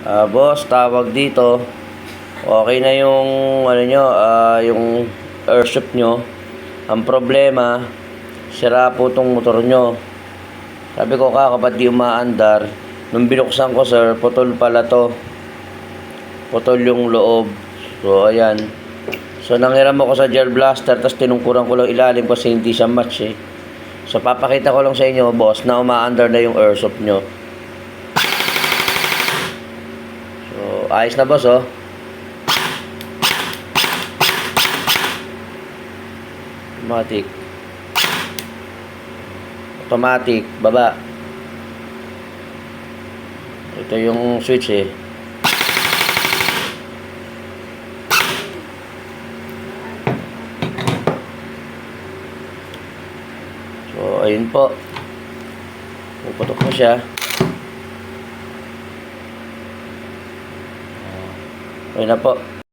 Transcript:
Boss, tawag dito. Okay na yung ano nyo, yung airship nyo. Ang problema, sira po tong motor nyo. Sabi ko ba't di umaandar? Nung binuksan ko sir, putol pala to. Putol yung loob. So ayan. So nanghiram ako sa gel blaster, tapos tinungkuran ko lang ilalim kasi hindi siya match eh. So papakita ko lang sa inyo boss na umaandar na yung airsoft nyo. So ayos na boss oh. Automatic, baba. Ito yung switch eh. So ayun po. Puputok mo siya. Ayun na po.